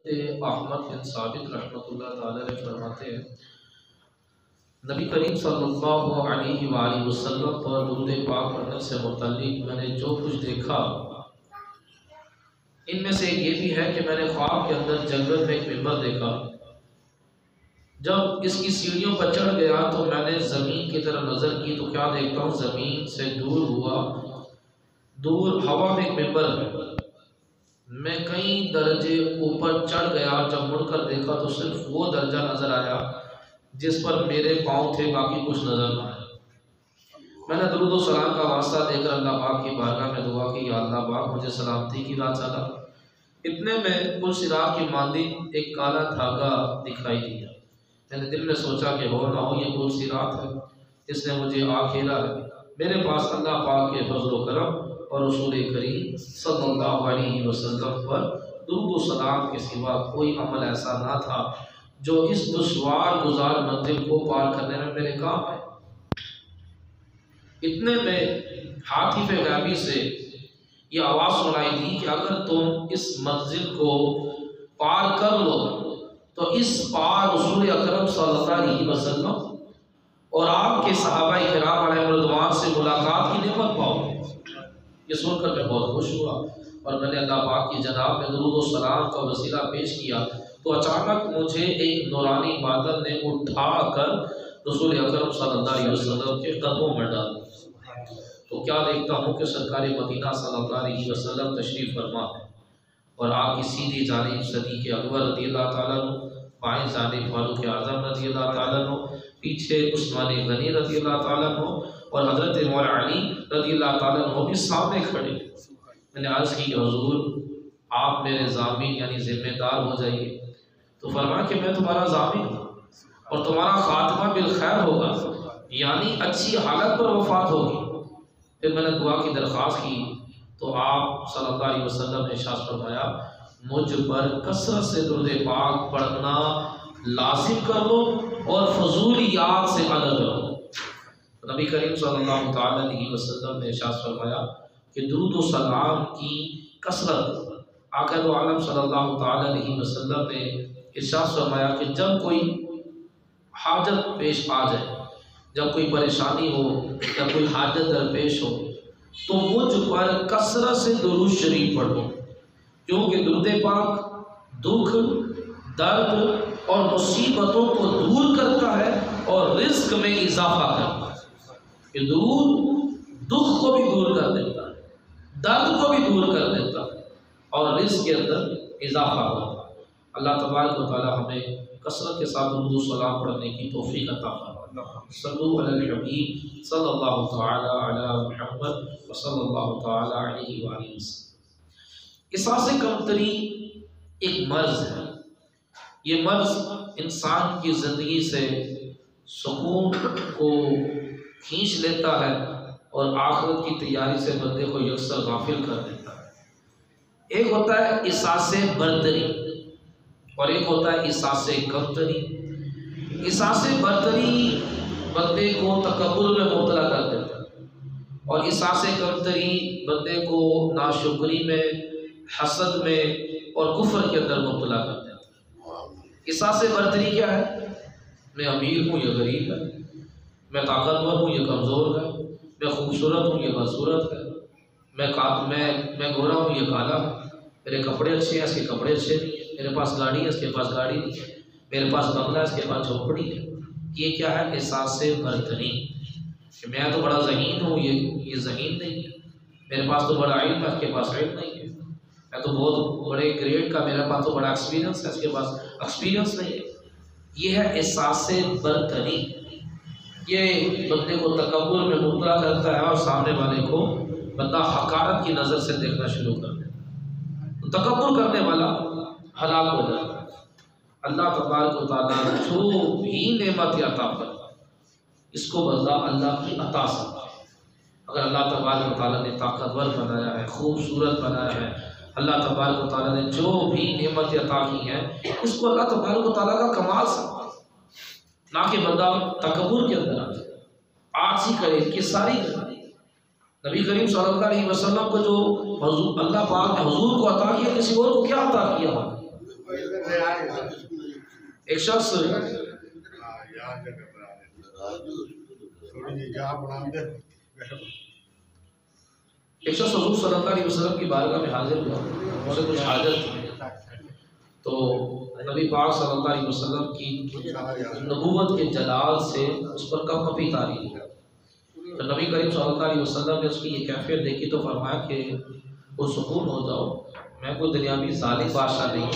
احمد بن ثابت رحمۃ اللہ تعالی علیہ فرماتے ہیں نبی کریم صلی اللہ علیہ وآلہ وسلم پر درود پاک پڑھنے سے متعلق میں نے جو کچھ دیکھا ان میں سے یہ بھی ہے کہ میں نے خواب کے اندر جنگل میں ایک منبر دیکھا۔ جب اس کی سیڑھیوں پر چڑھ گیا تو میں نے زمین کی طرف نظر کی تو کیا دیکھتا ہوں، زمین سے دور ہوا دور ہوا میں ایک منبر ہے۔ میں کئی درجے اوپر چڑھ گیا، جب مڑ کر دیکھا تو صرف وہ درجہ نظر آیا جس پر میرے پاؤں تھے، باقی کچھ نظر نہ آیا۔ میں نے درود و سلام کا واسطہ دے کر اللہ پاک کی بارگاہ میں دعا کی، یا اللہ پاک مجھے سلامتی کی راہ چلا۔ اتنے میں پل صراط کی مانند ایک کالا دھاگا دکھائی دیا۔ میں نے دل میں سوچا کہ ہو نہ ہو یہ پل صراط ہے، اس نے مجھے آ کھیلا ہے۔ میرے پاس اللہ پاک کے فضل و کرم اور رسول کریم صلی اللہ علیہ وسلم پر درود و سلام کے سوا کوئی عمل ایسا نہ تھا جو اس دشوار گزار منزل کو پار کرنے میں میرے کام ہے۔ اتنے میں حاطف غیبی سے یہ آواز سنائی دی کہ اگر تم اس منزل کو پار کر لو تو اس پار رسول اکرم صلی اللہ علیہ وسلم اور آپ کے صحابہ کرام علیہ رضوان سے ملاقات کی نعمت پاؤ گے۔ یہ سن کر میں بہت خوش ہوا اور میں نے اللہ پاک کی جناب میں درود و سلام کا وسیلہ پیش کیا تو اچانک مجھے ایک نورانی بادل نے اٹھا کر رسول اکرم صلی اللہ علیہ وسلم کے قدموں میں ڈال دیا۔ تو کیا دیکھتا ہوں کہ سرکار مدینہ صلی اللہ علیہ وسلم تشریف فرما ہے اور آپ کی سیدھی جانب صدیق اکبر رضی اللہ تعالیٰ عنہ، بائیں جانب فاروق اعظم رضی اللہ تعالیٰ عنہ، پیچھے عثمان غنی رضی اللہ تعالیٰ عنہ اور حضرت مولا علی رضی اللہ تعالیٰ عنہ بھی سامنے کھڑے۔ میں نے عرض کی کہ حضور آپ میرے ضامن یعنی ذمہ دار ہو جائیے، تو فرمایا کہ میں تمہارا ضامن ہوں اور تمہارا خاتمہ بالخیر ہوگا، یعنی اچھی حالت پر وفات ہوگی۔ پھر میں نے دعا کی درخواست کی تو آپ صلی اللہ علیہ وسلم نے ارشاد فرمایا مجھ پر کثرت سے درود پاک پڑھنا لازم کر لو اور فضولیات سے الگ رہو۔ نبی کریم صلی اللہ تعالیٰ علیہ وسلم نے ارشاد فرمایا کہ درود و سلام کی کثرت، آقا دو عالم صلی اللہ تعالیٰ علیہ وسلم نے ارشاد فرمایا کہ جب کوئی حاجت پیش آ جائے، جب کوئی پریشانی ہو یا کوئی حاجت درپیش ہو تو مجھ پر کثرت سے درود شریف پڑھو، کیونکہ درود پاک دکھ، درد اور مصیبتوں کو دور کرتا ہے اور رزق میں اضافہ کرتا ہے۔ کہ درود دکھ کو بھی دور کر دیتا ہے، درد کو بھی دور کر دیتا ہے اور رزق کے اندر اضافہ ہوتا ہے۔ اللہ تبارک و تعالی ہمیں کثرت کے ساتھ درود و سلام پڑھنے کی توفیق عطا فرمائے۔ صلو علی الحبیب صلی اللہ تعالی علی محمد وصلی اللہ تعالی علیہ وآلہ وسلم۔ احساس کمتری ایک مرض ہے، یہ مرض انسان کی زندگی سے سکون کو کھینچ لیتا ہے اور آخرت کی تیاری سے بندے کو یکسر غافل کر دیتا ہے۔ ایک ہوتا ہے احساس برتری اور ایک ہوتا ہے احساس کمتری۔ احساس برتری بندے کو تکبر میں مبتلا کر دیتا ہے اور احساس کمتری بندے کو ناشکری میں، حسد میں اور کفر کے اندر مبتلا کر دیتا ہے۔ احساس برتری کیا ہے؟ میں امیر ہوں یہ غریب ہے، میں طاقتور ہوں یہ کمزور ہے، میں خوبصورت ہوں یہ بدصورت ہے، میں گورا ہوں یہ کالا ہے، میرے کپڑے اچھے ہیں اس کے کپڑے اچھے نہیں ہیں، میرے پاس گاڑی ہے اس کے پاس گاڑی نہیں ہے، میرے پاس بنگلہ ہے اس کے پاس جھوپڑی ہے۔ یہ کیا ہے؟ احساس برتری کہ میں تو بڑا ذہین ہوں یہ ذہین نہیں ہے، میرے پاس تو بڑا علم ہے اس کے پاس علم نہیں ہے، میں تو بہت بڑے گریڈ کا، میرے پاس تو بڑا ایکسپیرینس ہے اس کے پاس ایکسپیرینس نہیں ہے۔ یہ ہے احساس برتری، یہ بندے کو تکبر میں مبتلا کرتا ہے اور سامنے والے کو بندہ حقارت کی نظر سے دیکھنا شروع کر دیتا ہے، تو تکبر کرنے والا ہلاک ہو جاتا ہے۔ اللہ تبارک و تعالیٰ جو بھی نعمت عطا کرتا ہے اس کو بدلہ اللہ کی عطا سمجھے۔ اگر اللہ تبارک و تعالیٰ نے طاقتور بنایا ہے، خوبصورت بنایا ہے، اللہ تبارک و تعالیٰ نے جو بھی نعمت عطا کی ہے اس کو اللہ تبارک و تعالیٰ کا کمال سمجھے، نہ کہ بندہ تکبر کے اندر آ جائے، عاجزی کرے کہ ساری کرے۔ نبی کریم صلی اللہ علیہ وسلم کو جو اللہ پاک نے حضور کو عطا کیا کسی اور کو کیا عطا کیا ہوگا؟ ایک شخص حضور صلی اللہ علیہ وسلم کی بارگاہ میں حاضر ہوا، اسے کچھ حاجت تھی، تو نبی پاک صلی اللہ علیہ وسلم کی نبوت کے جلال سے اس پر کب کبھی تاری ہوا۔ تو نبی کریم صلی اللہ علیہ وسلم نے اس کی یہ کیفیت دیکھی تو فرمایا کہ وہ سکون ہو جاؤ، میں کوئی دنیاوی ظالم بادشاہ نہیں ہوں،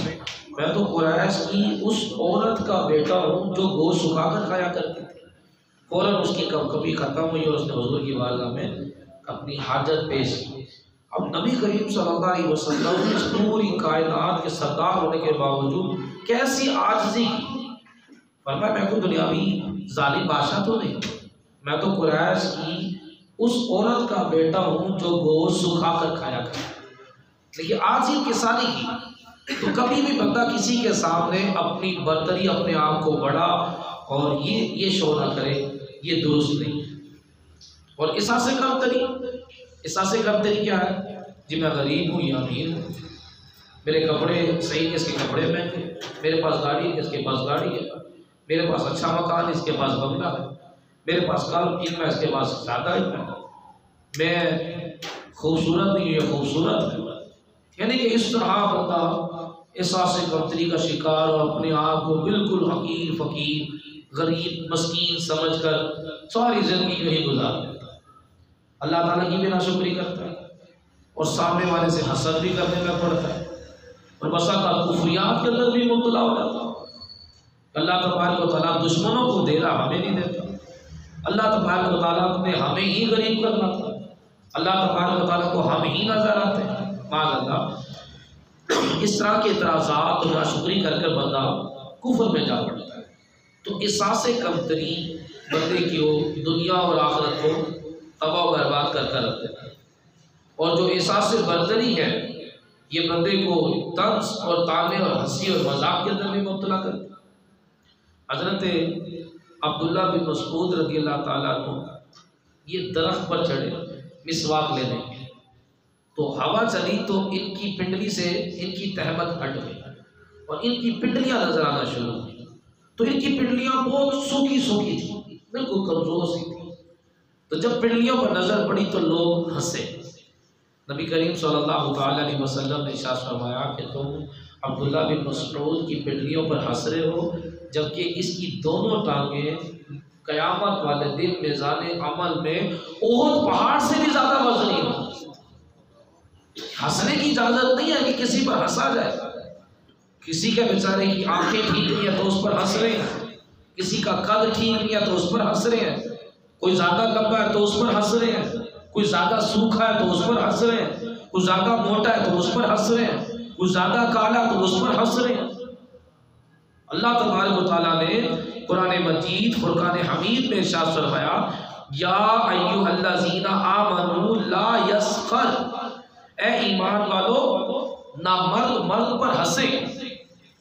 میں تو قریش کی اس عورت کا بیٹا ہوں جو گوشت سکھا کر کھایا کرتی تھی۔ فوراً اس کی کبھی ختم ہوئی اور اس نے حضور کی بارگاہ میں اپنی حاجت پیش کی۔ اب نبی کریم صلی اللہ علیہ وسلم اس پوری کائنات کے سردار ہونے کے باوجود کیسی عاجزی کی، فرمایا میں کوئی دنیاوی ظالم بادشاہ تو نہیں، میں تو قریش کی اس عورت کا بیٹا ہوں جو گوشت سکھا کر کھایا کرتی۔ لیکن آج ہی کسانی کی تو کبھی بھی بندہ کسی کے سامنے اپنی برتری، اپنے آپ کو بڑا اور یہ شو نہ کرے، یہ درست نہیں۔ اور احساس کمتری کیا ہے؟ جی میں غریب ہوں یا امیر ہوں، میرے کپڑے صحیح، اس کے کپڑے مہنگے، میرے پاس گاڑی ہے، اس کے پاس گاڑی ہے، میرے پاس اچھا مکان ہے، اس کے پاس بنگلہ ہے، میرے پاس کم علم ہے، اس کے پاس زیادہ علم ہے، میں خوبصورت نہیں ہوں، یہ خوبصورت ہے۔ یعنی کہ اس طرح بندہ احساس کمتری کا شکار اور اپنے آپ کو بالکل حقیر، فقیر، غریب، مسکین سمجھ کر ساری زندگی یہی گزار دیتا ہے، اللہ تعالیٰ کی بھی ناشکری کرتا ہے اور سامنے والے سے حسد بھی کرنے میں پڑتا ہے اور بسا کا کفریات کے اندر بھی مبتلا ہو جاتا ہے۔ اللہ تبارک و تعالیٰ دشمنوں کو دے رہا، ہمیں نہیں دیتا۔ اللہ تبارک و تعالیٰ نے ہمیں ہی غریب کرنا تھا، اللہ تبارک و تعالیٰ کو ہم ہی نظر آتے ہیں، معاذ اللہ۔ اس طرح کے اعتراضات اور ناشکری کر کر بندہ کفر میں جا پڑتا ہے۔ تو احساس کمتری بندے کی دنیا اور آخرت کو تباہ و برباد کر کر رکھ دیتا ہے، اور جو احساس برتری ہے یہ بندے کو طنز اور طعنے اور ہنسی اور مذاق کے اندر بھی مبتلا کرتا ہے۔ حضرت عبداللہ بن مسعود رضی اللہ تعالیٰ عنہ یہ درخت پر چڑھے مسواک لینے کے، تو ہوا چلی تو ان کی پنڈلی سے ان کی تہمت ہٹ گئی اور ان کی پنڈلیاں نظر آنا شروع ہوئی۔ تو ان کی پنڈلیاں بہت سوکھی سوکھی تھی، بالکل کمزور سی تھی۔ تو جب پنڈلیوں پر نظر پڑی تو لوگ ہنسے۔ نبی کریم صلی اللہ تعالیٰ علیہ وسلم نے ارشاد فرمایا کہ تم عبداللہ بن مسعود کی پنڈلیوں پر ہنس رہے ہو، جبکہ اس کی دونوں ٹانگیں قیامت والے دن میزان عمل میں احد پہاڑ سے بھی زیادہ وزنی ہو۔ ہنسنے کی اجازت نہیں ہے کہ کسی پر ہنسا جائے، کسی کے بیچارے کی آنکھیں ٹھیک نہیں ہے تو اس پر ہنس رہے ہیں، کسی کا قد ٹھیک نہیں ہے تو اس پر ہنس رہے ہیں، کوئی زیادہ لمبا ہے تو اس پر ہنس رہے ہیں، کوئی زیادہ سوکھا ہے تو اس پر ہنس رہے ہیں، کوئی زیادہ موٹا ہے تو اس پر ہنس رہے ہیں، کوئی زیادہ کالا تو اس پر ہنس رہے ہیں۔ اللہ تبارک و تعالیٰ نے قرآن مجید فرقان حمید میں ارشاد فرمایا، یا ایھا الذین آمنوا لا یسخر، اے ایمان والو نہ مرد مرد پر ہنسے،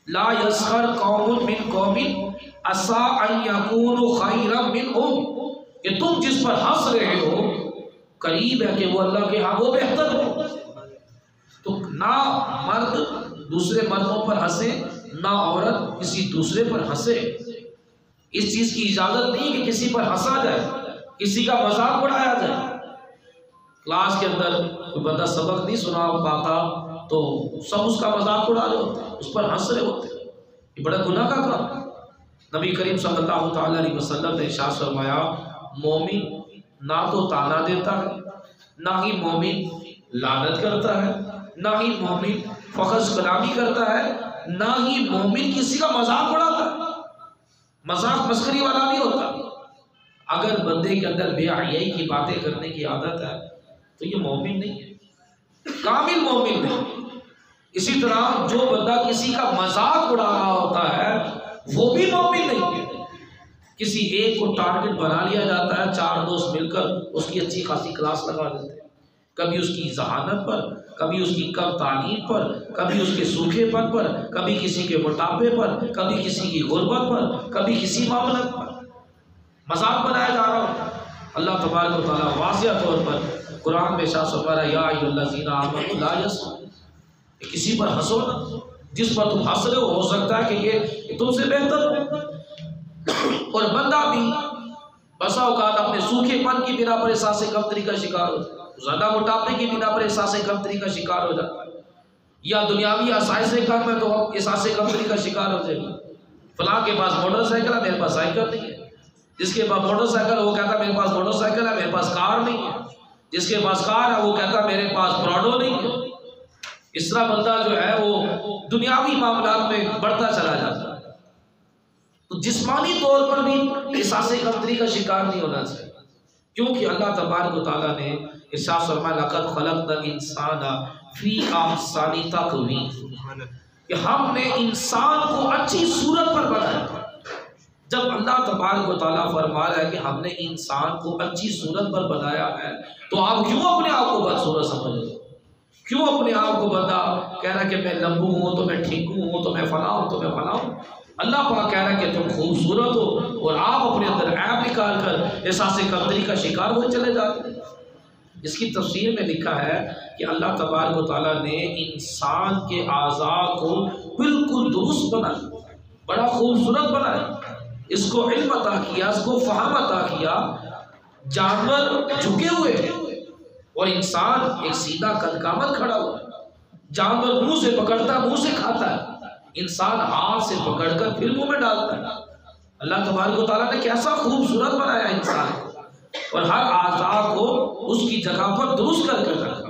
لا یسخر قوم من قوم عسیٰ ان یکونوا خیرا منہم، کہ تم جس پر ہنس رہے ہو قریب ہے کہ وہ اللہ کے ہاں وہ بہتر ہو۔ تو نہ مرد دوسرے مردوں پر ہنسے، نہ عورت کسی دوسرے پر ہنسے۔ اس چیز کی اجازت نہیں کہ کسی پر ہنسا جائے، کسی کا مذاق اڑایا جائے۔ کلاس کے اندر کوئی بندہ سبق نہیں سنا پاتا تو سب اس کا مذاق اڑا رہے ہوتے ہیں، اس پر ہنس رہے ہوتے ہیں، یہ بڑا گناہ کا کام ہے۔ نبی کریم صلی اللہ تعالیٰ علیہ وسلم نے ارشاد فرمایا، مومن نہ تو طعنہ دیتا ہے، نہ ہی مومن لعنت کرتا ہے، نہ ہی مومن فخر کلامی کرتا ہے، نہ ہی مومن کسی کا مذاق اڑاتا ہے۔ مذاق مسخری والا نہیں ہوتا۔ اگر بندے کے اندر بے حیائی کی باتیں کرنے کی عادت ہے تو یہ مومن نہیں ہے، کامل مومن نہیں۔ اسی طرح جو بندہ کسی کا مذاق اڑا رہا ہوتا ہے وہ بھی مومن نہیں ہے۔ کسی ایک کو ٹارگٹ بنا لیا جاتا ہے، چار دوست مل کر اس کی اچھی خاصی کلاس لگا دیتے ہیں، کبھی اس کی ذہانت پر، کبھی اس کی کم تعلیم پر، کبھی اس کے سوکھے پن پر، کبھی کسی کے موٹاپے پر، کبھی کسی کی غربت پر، کبھی کسی معاملت پر مذاق بنایا جا رہا ہوتا ہے۔ اللہ تبارک و تعالیٰ واضح طور پر قرآن میں ارشاد فرمایا، یا ایھا الذین آمنوا لا یسخر، کسی پر ہنسو نہ، جس پر تم ہنس رہے ہو سکتا ہے کہ یہ تم سے بہتر ہو۔ اور بندہ بھی بسا اوقات اپنے سوکھے پن کی بنا پر احساس کمتری کا شکار ہو جاتا ہے، زیادہ موٹاپے کی بنا پر احساس کمتری کا شکار ہو جاتا ہے، یا دنیاوی آسائش سے کم ہے تو احساس کمتری کا شکار ہو جائے گا۔ فلاں کے پاس موٹر سائیکل ہے، میرے پاس سائیکل نہیں ہے، جس کے پاس موٹر سائیکل ہے وہ کہتا ہے میرے پاس موٹر سائیکل ہے، میرے پاس کار نہیں ہے، جس کے پاس کار ہے وہ کہتا ہے میرے پاس پراڈو نہیں ہے۔ اس طرح بندہ جو ہے وہ دنیاوی معاملات میں بڑھتا چلا جاتا ہے۔ تو جسمانی طور پر بھی احساس کمتری کا شکار نہیں ہونا چاہیے، کیونکہ اللہ تبارک و تعالیٰ نے ارشاد فرمایا لقد خلقنا الانسان فی احسن تقویم، کہ ہم نے انسان کو اچھی صورت پر بنایا۔ جب اللہ تبارک و تعالیٰ فرما رہا ہے کہ ہم نے انسان کو اچھی صورت پر بنایا ہے، تو آپ کیوں اپنے آپ کو بدصورت سمجھ رہے ہو؟ کیوں اپنے آپ کو بندہ کہہ رہا ہے کہ میں لمبو ہوں تو میں ٹھیکو ہوں تو میں فلاں ہوں تو میں فلاں ہوں؟ اللہ پاک کہہ رہا ہے کہ تم خوبصورت ہو اور آپ اپنے اندر عیب نکال کر احساس کمتری کا شکار ہوئے چلے جاتے ہیں۔ اس کی تفسیر میں لکھا ہے کہ اللہ تبارک و تعالیٰ نے انسان کے اعضاء کو بالکل درست بنایا، بڑا خوبصورت بنایا، اس کو علم عطا کیا، اس کو فہم عطا کیا۔ جانور جھکے ہوئے اور انسان ایک سیدھا قد قامت کھڑا ہوا۔ جانور منہ سے پکڑتا ہے، منہ سے کھاتا ہے، انسان ہاتھ سے پکڑ کر پھر منہ میں ڈالتا ہے۔ اللہ تبارک و تعالیٰ نے کیسا خوبصورت بنایا انسان کو، اور ہر اعضاء کو اس کی جگہ پر درست کر کے رکھا۔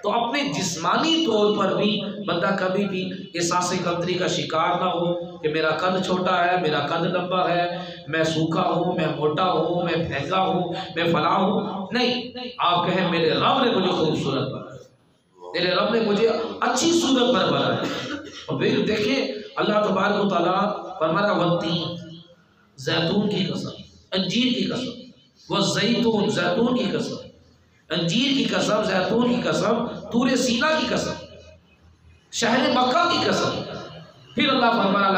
تو اپنے جسمانی طور پر بھی بندہ کبھی بھی احساس کمتری کا شکار نہ ہو کہ میرا قد چھوٹا ہے، میرا قد لمبا ہے، میں سوکھا ہوں، میں موٹا ہوں، میں پھینگا ہوں، میں فلاں ہوں۔ نہیں، آپ کہیں میرے رب نے مجھے خوبصورت بنایا، میرے رب نے مجھے اچھی صورت پر بنایا۔ اور پھر دیکھیں اللہ تبارک و تعالیٰ فرمایا والتین، زیتون کی قسم، انجیر کی قسم، والزیتون، زیتون کی قسم، انجیر کی قسم، زیتون کی قسم، طور سینا کی قسم، شہر مکہ کی قسم۔ پھر اللہ فرمایا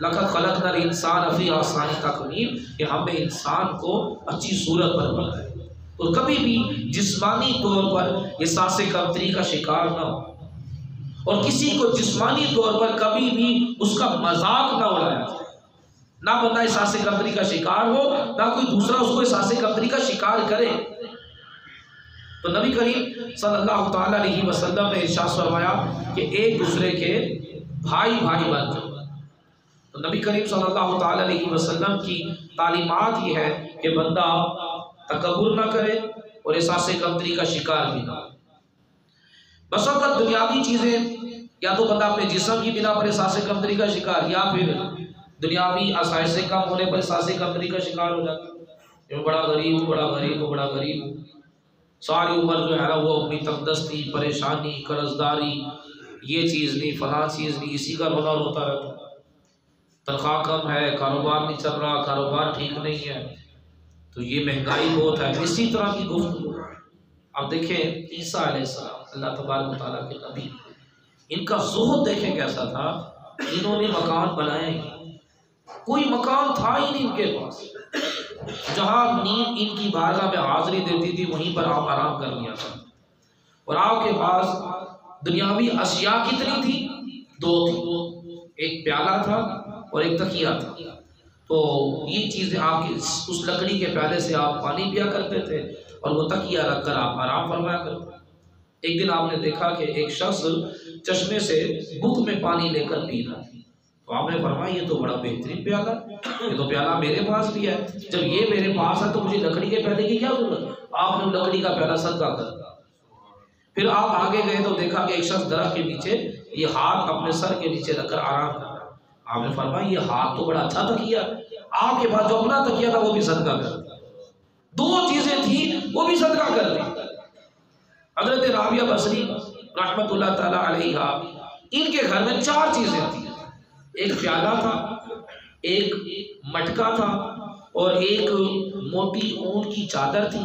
لقد خلقنا الانسان فی احسن تقویم، کہ ہم نے انسان کو اچھی صورت پر بنایا۔ اور کبھی بھی جسمانی طور پر احساس کمتری کا شکار نہ ہو، اور کسی کو جسمانی طور پر کبھی بھی اس کا مذاق نہ اڑایا جائے۔ نہ بندہ احساس کمتری کا شکار ہو، نہ کوئی دوسرا اس کو احساس کمتری کا شکار کرے۔ تو نبی کریم صلی اللہ تعالیٰ علیہ وسلم نے ارشاد فرمایا کہ ایک دوسرے کے بھائی بھائی بن جاؤ۔ تو نبی کریم صلی اللہ تعالیٰ علیہ وسلم کی تعلیمات یہ ہے کہ بندہ تکبر نہ کرے اور احساس کمتری کا شکار بھی نہ ہو۔ بس وقت دنیاوی چیزیں، یا تو بندہ اپنے جسم کی بنا پر احساس کمتری کا شکار، یا پھر دنیاوی آسائش سے کم ہونے پر احساس کمتری کا شکار ہو جاتا ہے۔ میں بڑا غریب ہوں، بڑا غریب ہوں، بڑا غریب ہوں، ساری عمر جو ہے نا وہ اپنی تنگدستی، پریشانی، قرضداری، یہ چیز نہیں، فلاں چیز نہیں، اسی کا ہنر ہوتا رہتا ہے۔ تنخواہ کم ہے، کاروبار نہیں چل رہا، کاروبار ٹھیک نہیں ہے، تو یہ مہنگائی بہت ہے، اسی طرح کی گفتگو۔ اب دیکھیں عیسیٰ علیہ السلام اللہ تبارک و تعالیٰ کے نبی، ان کا زہد دیکھیں کیسا تھا۔ انہوں نے مکان بنایا ہی، کوئی مکان تھا ہی نہیں ان کے پاس، جہاں نیند ان کی بارگاہ میں حاضری دیتی تھی وہیں پر آپ آرام کر لیا تھا۔ اور آپ کے پاس دنیاوی اشیاء کتنی تھی؟ دو تھی، ایک پیالہ تھا اور ایک تکیہ تھا۔ تو یہ چیزیں آپ کی اس لکڑی کے پیالے سے آپ پانی پیا کرتے تھے اور وہ تکیہ رکھ کر آپ آرام فرمایا کرتے۔ ایک دن آپ نے دیکھا کہ ایک شخص چشمے سے بک میں پانی لے کر پی رہا، تو آپ نے فرمایا یہ تو بڑا بہترین پیالہ، یہ تو پیالہ میرے پاس بھی ہے، جب یہ میرے پاس ہے تو مجھے لکڑی کے پیالے کی کیا ضرورت؟ آپ نے لکڑی کا پیالہ صدقہ کر دیا۔ پھر آپ آگے گئے تو دیکھا کہ ایک شخص درخت کے نیچے یہ ہاتھ اپنے سر کے نیچے رکھ کر آرام کر رہا ہے۔ آپ نے فرمایا یہ ہاتھ تو بڑا اچھا تکیہ، آپ کے پاس جو اپنا تکیہ تھا وہ بھی صدقہ کر دیا، دو چیزیں تھیں وہ بھی صدقہ کر دی۔ حضرت رابعہ بصری رحمت اللہ تعالیٰ علیہ، ان کے گھر میں چار چیزیں تھیں، ایک پیالہ تھا، ایک مٹکا تھا، اور ایک موٹی اون کی چادر تھی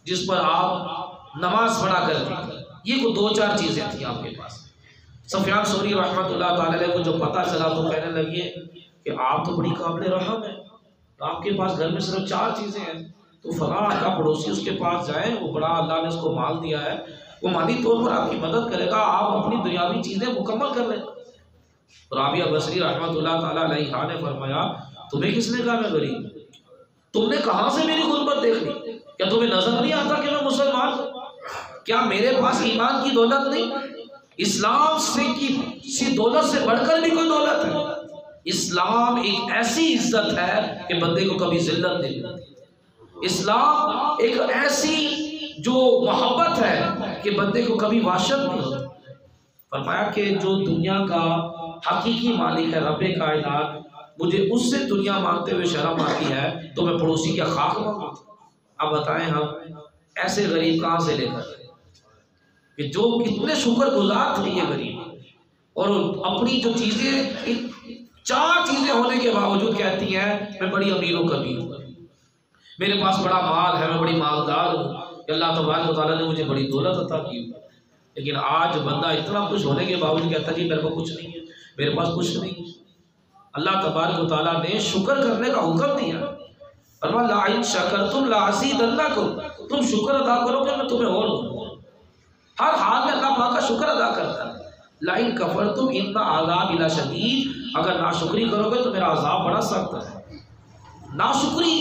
جس پر آپ نماز پڑھا کرتے تھے۔ یہ کو دو چار چیزیں تھیں آپ کے پاس۔ سفیان ثوری رحمت اللہ تعالیٰ علیہ کو جو پتہ چلا تو کہنے لگے کہ آپ تو بڑی قابل رحم ہیں، آپ کے پاس گھر میں صرف چار چیزیں ہیں، تو فلاں کا پڑوسی اس کے پاس جائیں، وہ بڑا اللہ نے اس کو مال دیا ہے، وہ مالی طور پر آپ کی مدد کرے گا، آپ اپنی دنیاوی چیزیں مکمل کر لیں۔ رابعہ بصری رحمۃ اللہ تعالیٰ علیہ نے فرمایا تمہیں کس نے کہا میں غریب ہوں؟ تم نے کہاں سے میری غربت دیکھ لی؟ کیا تمہیں نظر نہیں آتا کہ میں مسلمان ہوں؟ کیا میرے پاس ایمان کی دولت نہیں؟ اسلام سے دولت سے بڑھ کر بھی کوئی دولت ہے؟ اسلام ایک ایسی عزت ہے کہ بندے کو کبھی ذلت نہیں ملتی۔ اسلام ایک ایسی جو محبت ہے کہ بندے کو کبھی وحشت نہیں ہوتی۔ فرمایا کہ جو دنیا کا حقیقی مالک ہے رب کائنات، مجھے اس سے دنیا مانگتے ہوئے شرم آتی ہے تو میں پڑوسی کا خاک مانگوں۔ اب بتائیں ہم ایسے غریب کہاں سے لے کر کہ جو کتنے شکر گزار تھے یہ غریب، اور اپنی جو چیزیں 4 چیزیں ہونے کے باوجود کہتی ہیں میں بڑی امیر و کبیر ہوں، میرے پاس بڑا مال ہے، میں بڑی مالدار ہوں، کہ اللہ تبارک و تعالیٰ نے مجھے بڑی دولت عطا کی۔ لیکن آج بندہ اتنا کچھ ہونے کے باوجود کہتا ہے جی میرے کو کچھ نہیں ہے، میرے پاس کچھ نہیں۔ اللہ تبارک و تعالیٰ نے شکر کرنے کا حکم دیا، فرمایا لَئِن شَكَرْتُمْ لَأَزِيدَنَّكُمْ، تم شکر ادا کرو کہ میں تمہیں اور دوں۔ ہر حال میں اللہ پاک کا شکر ادا کرتا ہے۔ لَئِن كَفَرْتُمْ إِنَّ عَذَابِي لَشَدِيدٌ، اگر ناشکری کرو گے تو میرا عذاب بڑا سخت ہے۔ ناشکری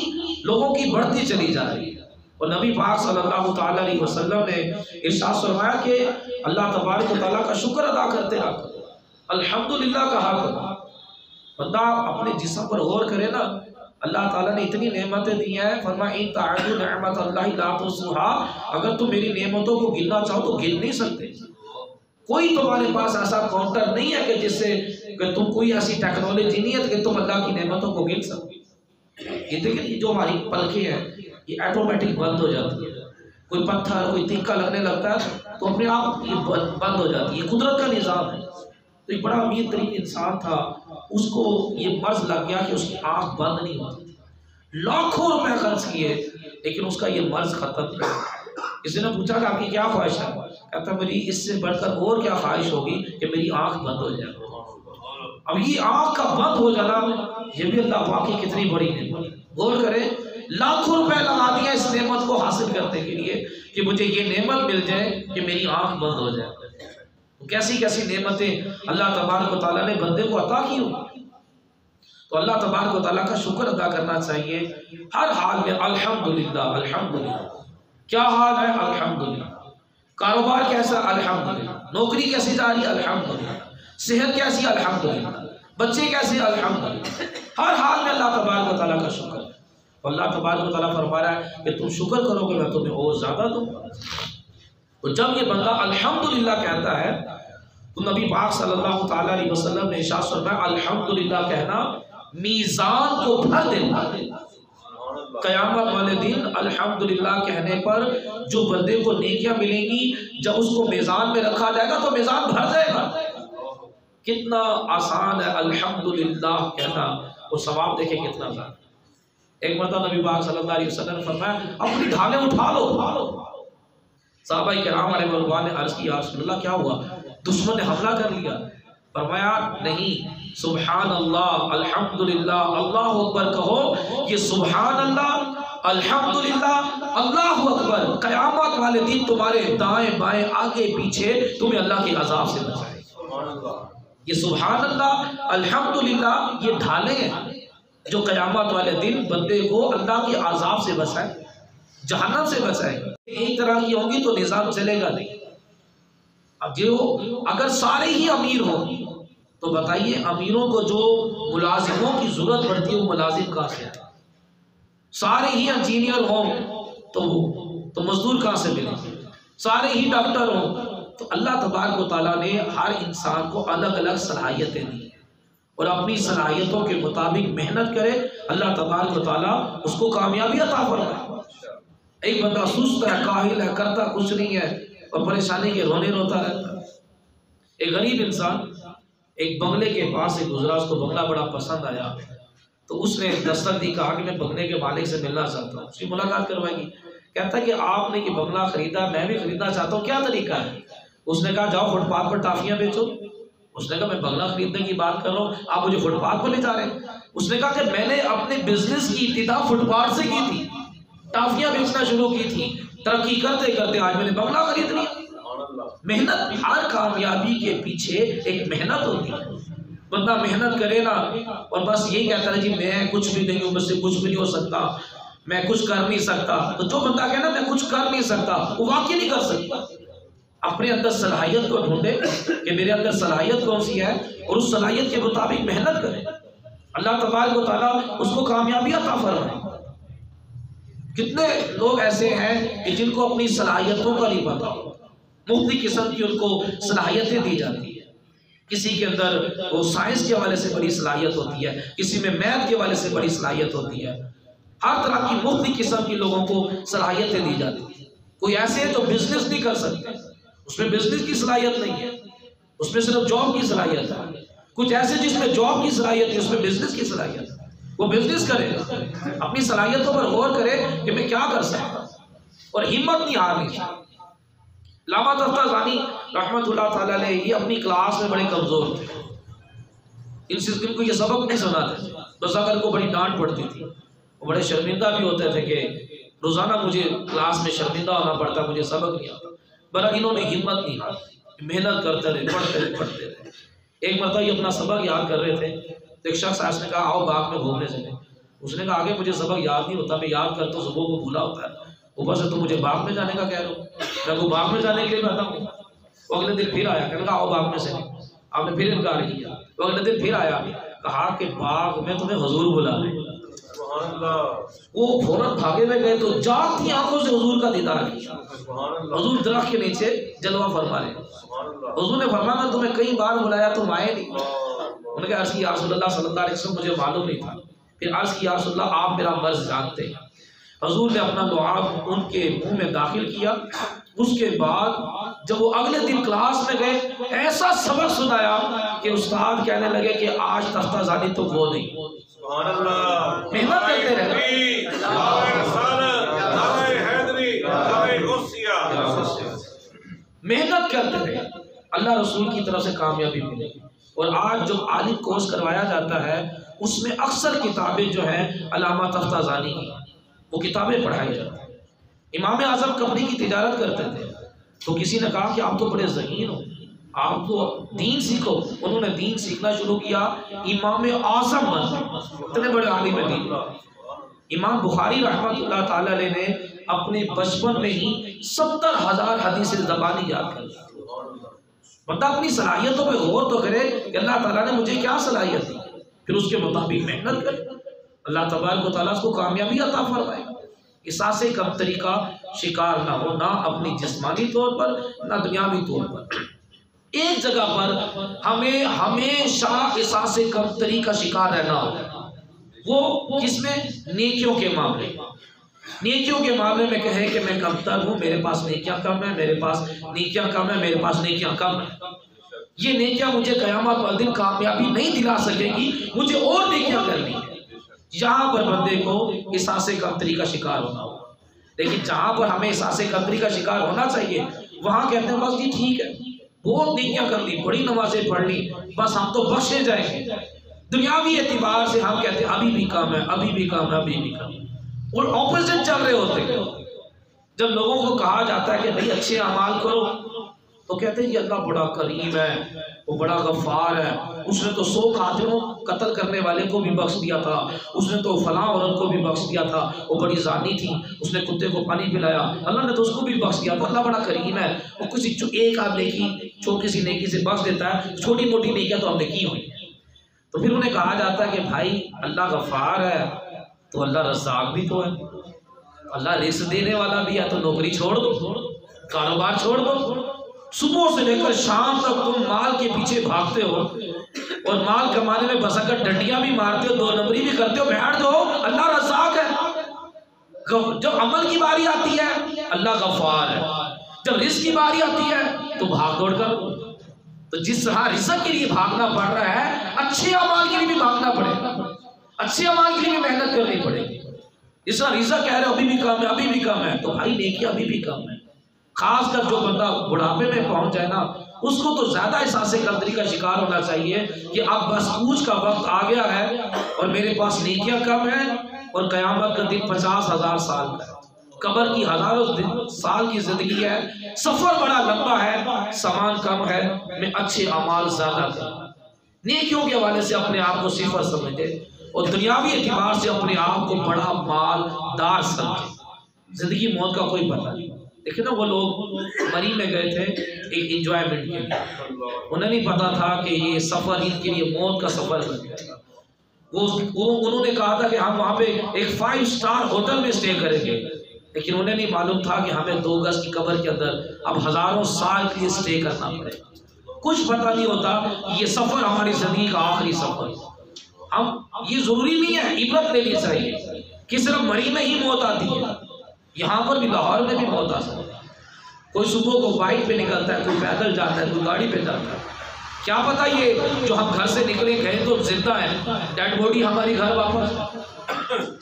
لوگوں کی بڑھتی چلی جا رہی ہے، اور نبی پاک صلی اللہ تعالیٰ علیہ وسلم نے ارشاد فرمایا کہ اللہ تبارک و تعالیٰ کا شکر ادا کرتے رہا کرو، الحمدللہ کہا کرو۔ بندہ اپنے جسم پر غور کرے نا، اللہ تعالیٰ نے اتنی نعمتیں دی ہیں، فرمایا ان تعدوا نعمت اللہ لا تحصوها، اگر تم میری نعمتوں کو گننا چاہو تو گن نہیں سکتے۔ کوئی تمہارے پاس ایسا کاؤنٹر نہیں ہے کہ جس سے کہ تم کوئی ایسی ٹیکنالوجی نہیں ہے کہ تم اللہ کی نعمتوں کو گن سکو۔ یہ دیکھیں یہ جو ہماری پلکیں ہیں یہ آٹومیٹک بند ہو جاتی ہے، کوئی پتھر کوئی تیکا لگنے لگتا ہے تو اپنے آپ یہ بند ہو جاتی ہے، یہ قدرت کا نظام ہے۔ تو ایک بڑا امیر ترین انسان تھا، اس کو یہ مرض لگ گیا کہ اس کی آنکھ بند نہیں ہوتی، لاکھوں روپے خرچ کیے لیکن اس کا یہ مرض ختم نہیں۔ کسی نے پوچھا کہ آپ کی کیا خواہش ہے؟ کہتا میری اس سے بڑھ کر اور کیا خواہش ہوگی کہ میری آنکھ بند ہو جائے۔ اب یہ آنکھ کا بند ہو جانا یہ بھی اللہ پاک کی کتنی بڑی نعمت۔ غور کریں، لاکھوں روپے لگا دیا اس نعمت کو حاصل کرنے کے لیے کہ مجھے یہ نعمت مل جائے کہ میری آنکھ بند ہو جائے۔ کیسی کیسی نعمتیں اللہ تبارک و تعالیٰ نے بندے کو عطا کی ہوئی۔ تو اللہ تبارک و تعالیٰ کا شکر ادا کرنا چاہیے ہر حال میں۔ الحمدللہ الحمدللہ، کیا حال ہے؟ الحمدللہ۔ کاروبار کیسا؟ الحمدللہ۔ نوکری کیسی جا رہی ہے؟ الحمدللہ۔ صحت کیسی؟ الحمدللہ۔ بچے کیسے؟ الحمدللہ۔ ہر حال میں اللہ تبارک و تعالیٰ کا شکر ہے۔ اللہ تبارک و تعالیٰ فرما رہا ہے کہ تم شکر کرو گے میں تمہیں اور زیادہ دوں گا۔ تو جب یہ بندہ الحمدللہ کہتا ہے تو نبی پاک صلی اللہ تعالیٰ علیہ وسلم نے ارشاد فرمایا الحمدللہ کہنا میزان کو بھر دینا۔ قیامت والے دن الحمدللہ کہنے پر جو بندے کو نیکیاں ملیں گی، جب اس کو میزان میں رکھا جائے گا تو میزان بھر جائے گا۔ کتنا آسان ہے الحمدللہ کہنا، اور ثواب دیکھیں کتنا زیادہ۔ ایک مرتبہ نبی پاک صلی اللہ علیہ وسلم نے فرمایا اپنی ڈھالیں اٹھا لو۔ صحابہ کرام علیہ رضوان نے عرض کی یا رسول اللہ کیا ہوا؟ دشمن نے حملہ کر لیا؟ فرمایا نہیں، سبحان اللہ الحمدللہ اللہ اکبر کہو، یہ سبحان اللہ الحمدللہ اللہ اکبر قیامت والے دن تمہارے دائیں بائیں آگے پیچھے تمہیں اللہ کے عذاب سے بچائے۔ یہ سبحان اللہ الحمدللہ یہ ڈھالیں ہیں جو قیامت والے دن بندے کو اللہ کے عذاب سے بچائے، جہنم سے بچائے۔ ایک طرح کی ہوگی تو نظام چلے گا نہیں۔ اب جو اگر سارے ہی امیر ہوں تو بتائیے امیروں کو جو ملازموں کی ضرورت پڑتی ہے وہ ملازم کہاں سے آئے؟ سارے ہی انجینئر ہوں تو مزدور کہاں سے ملیں؟ سارے ہی ڈاکٹر ہوں تو اللہ تبارک و تعالیٰ نے ہر انسان کو الگ الگ صلاحیتیں دی ہیں، اور اپنی صلاحیتوں کے مطابق محنت کرے اللہ تبارک و تعالیٰ اس کو کامیابی عطا فرمائے۔ ایک بندہ سست ہے، کاہل ہے، کرتا کچھ نہیں ہے اور پریشانی کے رونے روتا رہتا ہے۔ ایک غریب انسان ایک بنگلے کے پاس سے گزرا، اس کو بنگلہ بڑا پسند آیا تو اس نے دستک دی، کہا کہ میں بنگلے کے مالک سے ملنا چاہتا ہوں، اس کی ملاقات کروائے گی۔ کہتا ہے کہ آپ نے یہ بنگلہ خریدا، میں بھی خریدنا چاہتا ہوں، کیا طریقہ ہے؟ اس نے کہا جاؤ فٹ پاتھ پر ٹافیاں بیچو۔ اس نے کہا میں بنگلہ خریدنے کی بات کر رہا ہوں، آپ مجھے فٹ پاتھ پر لے جا رہے ہیں۔ اس نے کہا کہ میں نے اپنے بزنس کی ابتدا فٹ پاتھ سے کی تھی، ٹافیاں بیچنا شروع کی تھی، ترقی کرتے کرتے آج میں نے بنگلہ خرید لیا۔ محنت، ہر کامیابی کے پیچھے ایک محنت ہوتی ہے۔ بندہ محنت کرے نا اور بس یہی کہتا ہے جی میں کچھ بھی نہیں ہوں، مجھ سے کچھ بھی نہیں ہو سکتا، میں کچھ کر نہیں سکتا، تو جو بندہ کہے نا میں کچھ کر نہیں سکتا وہ واقعی نہیں کر سکتا۔ اپنے اندر صلاحیت کو ڈھونڈے کہ میرے اندر صلاحیت کون سی ہے اور اس صلاحیت کے مطابق محنت کرے، اللہ تبارک و تعالیٰ اس کو کامیابی عطا فرمائے۔ کتنے لوگ ایسے ہیں کہ جن کو اپنی صلاحیتوں کا نہیں پتا، مختلف قسم کی ان کو صلاحیتیں دی جاتی ہیں، کسی کے اندر وہ سائنس کے حوالے سے بڑی صلاحیت ہوتی ہے، کسی میں میتھ کے حوالے سے بڑی صلاحیت ہوتی ہے، ہر طرح کی مختلف قسم کی لوگوں کو صلاحیتیں دی جاتی ہیں۔ کوئی ایسے ہیں جو بزنس نہیں کر سکتے، اس میں بزنس کی صلاحیت نہیں ہے، اس میں صرف جاب کی صلاحیت ہے۔ کچھ ایسے جس میں جاب کی صلاحیت ہے، اس میں بزنس کی صلاحیت ہے، وہ بزنس کرے گا، اپنی صلاحیتوں پر غور کرے کہ میں کیا کر سکتا ہوں اور ہمت نہیں ہارنی چاہیے۔ علامہ تفتازانی رحمۃ اللہ تعالیٰ علیہ یہ اپنی کلاس میں بڑے کمزور تھے، ان کو یہ سبق نہیں سناتے، بس اگر کو بڑی ڈانٹ پڑتی تھی، وہ بڑے شرمندہ بھی ہوتے تھے کہ روزانہ مجھے کلاس میں شرمندہ ہونا پڑتا، مجھے سبق نہیں آتا۔ برا انہوں نے ہمت نہیں ہاری، محنت کرتے رہے، پڑھتے رہے۔ ایک مرتبہ یہ اپنا سبق یاد کر رہے تھے، ایک شخص آج نے کہا آؤ باغ میں گھومنے چلیں۔ اس نے کہا آگے مجھے سبق یاد نہیں ہوتا، میں یاد کرتا ہوں صبح کو بھولا ہوتا ہے، اوپر سے تو مجھے باغ میں جانے کا کہہ رہے ہو، میں کو باغ میں جانے کے لیے کہتا ہوں۔ وہ اگلے دن پھر آیا، کہنے کہا آؤ باغ میں سے، آپ نے پھر انکار کیا۔ وہ اگلے دن پھر آیا، کہا کہ باغ میں تمہیں حضور بلا رہے۔ وہ فوراً بھاگے میں گئے تو جاگتی آنکھوں سے حضور کا دیدار کیا، حضور درخت کے نیچے جلوہ فرما رہے۔ حضور نے فرمایا میں تمہیں کئی بار بلایا تم آئے نہیں۔ انہوں نے کہا عرض کی یا رسول اللہ صلی اللہ علیہ وسلم مجھے معلوم نہیں تھا۔ پھر عرض کی یا رسول اللہ آپ میرا مرض جانتے ہیں۔ حضور نے اپنا لعاب ان کے منہ میں داخل کیا۔ اس کے بعد جب وہ اگلے دن کلاس میں گئے ایسا سبق سنایا کہ استاد کہنے لگے کہ آج تفتازانی تو وہ نہیں، محنت کرتے رہے، محنت کرتے رہے، اللہ رسول کی طرف سے کامیابی ملے گی۔ اور آج جو عالم کورس کروایا جاتا ہے اس میں اکثر کتابیں جو ہیں علامہ تفتازانی کی، وہ کتابیں پڑھائی جاتی ہیں۔ امام اعظم کپڑی کی تجارت کرتے تھے تو کسی نے کہا کہ آپ تو بڑے ذہین ہو، آپ تو دین سیکھو۔ انہوں نے دین سیکھنا شروع کیا، امام اعظم بن، اتنے بڑے عالم دین۔ امام بخاری رحمۃ اللہ تعالی علیہ نے اپنے بچپن میں ہی 70,000 حدیث زبانی یاد کر لی۔ بندہ اپنی صلاحیتوں پہ غور تو کرے کہ اللہ تعالیٰ نے مجھے کیا صلاحیت دی، پھر اس کے مطابق محنت کرے، اللہ تبارک و تعالیٰ اس کو کامیابی عطا فرمائے۔ احساس کمتری کا شکار نہ ہو، نہ اپنی جسمانی طور پر نہ دنیاوی طور پر۔ ایک جگہ پر ہمیں ہمیشہ احساس کمتری کا شکار رہنا ہوگا، وہ کس میں؟ نیکیوں کے معاملے میں۔ نیکیوں کے معاملے میں کہے کہ میں کمتر ہوں، میرے پاس نیکیاں کم ہیں، میرے پاس نیکیاں کم ہیں، میرے پاس نیکیاں کم ہیں، یہ نیکیاں مجھے قیامت والے دن کامیابی نہیں دلا سکے گی، مجھے اور نیکیاں کرنی ہیں۔ یہاں پر بندے کو احساس کمتری کا شکار ہونا ہوگا۔ لیکن جہاں پر ہمیں احساس کمتری کا شکار ہونا چاہیے وہاں کہتے ہیں بس جی ٹھیک ہے، بہت نیکیاں کر لی، بڑی نمازیں پڑھ لی، بس ہم تو بخشے جائیں گے۔ دنیاوی اعتبار سے ہم کہتے ہیں ابھی بھی کم ہے، ابھی بھی کم ہے، ابھی بھی کم ہے، اور اپوزٹ چل رہے ہوتے ہیں۔ جب لوگوں کو کہا جاتا ہے کہ بھئی اچھے اعمال کرو تو کہتے ہیں یہ اللہ بڑا کریم ہے، وہ بڑا غفار ہے، اس نے تو 100 قاتلوں قتل کرنے والے کو بھی بخش دیا تھا، اس نے تو فلاں عورت کو بھی بخش دیا تھا، وہ بڑی زانی تھی، اس نے کتے کو پانی پلایا، اللہ نے تو اس کو بھی بخش دیا تھا، اللہ بڑا کریم ہے، وہ کسی ایک آدھ نیکی چھوٹی سی نیکی سے بخش دیتا ہے، چھوٹی موٹی نیکیاں تو ہم نے کی ہوئی ہیں۔ تو پھر انہیں کہا جاتا ہے کہ بھائی اللہ غفار ہے تو اللہ رزاق بھی تو ہے، اللہ رزق دینے والا بھی ہے، تو نوکری چھوڑ دو، کاروبار چھوڑ دو، صبح سے لے کر شام تک تم مال کے پیچھے بھاگتے ہو اور مال کمانے میں بس اگر ڈنڈیاں بھی مارتے ہو، 2 نمبری بھی کرتے ہو، بیٹھ جاؤ، اللہ رزاق ہے۔ جب عمل کی باری آتی ہے اللہ غفار ہے، جب رزق کی باری آتی ہے تو بھاگ دوڑ کر۔ تو جس طرح رزق کے لیے بھاگنا پڑ رہا ہے، اچھے اعمال کے لیے بھی بھاگنا پڑے گا، اچھے اعمال کے لیے بھی محنت کرنی پڑے گی۔ جس طرح رزق کہہ رہے ابھی بھی کم ہے، ابھی بھی کم ہے، تو بھائی نیکیاں ابھی بھی کم ہے۔ خاص کر جو بندہ بڑھاپے میں پہنچ جائے نا، اس کو تو زیادہ احساس کمتری کا شکار ہونا چاہیے کہ اب بس کوچ کا وقت آ گیا ہے اور میرے پاس نیکیاں کم ہیں اور قیامت کا دن 50,000 سال کا ہے، قبر کی ہزاروں سال کی زندگی ہے، سفر بڑا لمبا ہے، سامان کم ہے، میں اچھے اعمال زیادہ کروں۔ نیکیوں کے حوالے سے اپنے آپ کو صفر سمجھے اور دنیاوی اعتبار سے اپنے آپ کو بڑا مالدار سمجھے. زندگی موت کا کوئی پتہ نہیں. دیکھیں نا وہ لوگ مری میں گئے تھے ایک انجوائمنٹ کے لیے، انہیں نہیں پتا تھا کہ یہ سفر ان کے لیے موت کا سفر بن گیا. انہوں نے کہا تھا کہ ہم وہاں پہ ایک 5 اسٹار ہوٹل میں اسٹے کریں گے، لیکن انہیں نہیں معلوم تھا کہ ہمیں 2 گز کی قبر کے اندر اب ہزاروں سال کے لیے اسٹے کرنا پڑے گا. کچھ پتہ نہیں ہوتا یہ سفر ہماری زندگی کا آخری سفر. ہم یہ ضروری نہیں ہے، عبرت لینی چاہیے کہ صرف مری میں ہی موت آتی ہے، یہاں پر بھی لاہور میں بھی موت آ سکتی ہے. کوئی صبح کو بائک پہ نکلتا ہے، کوئی پیدل جاتا ہے، کوئی گاڑی پہ جاتا ہے. کیا پتا یہ جو ہم گھر سے نکلے گئے تو زندہ ہے، ڈیڈ باڈی ہماری گھر واپس.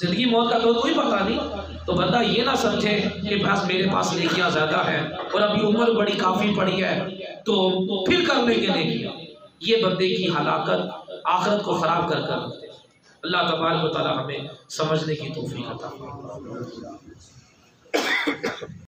زندگی موت کا تو کوئی پتہ نہیں. تو بندہ یہ نہ سمجھے کہ بس میرے پاس نیکیاں زیادہ ہیں اور ابھی عمر بڑی کافی پڑی ہے تو پھر کر لیں گے نیکیاں. یہ بندے کی ہلاکت آخرت کو خراب کر رکھتے. اللہ تبارک و تعالی ہمیں سمجھنے کی توفیق عطا فرمائے.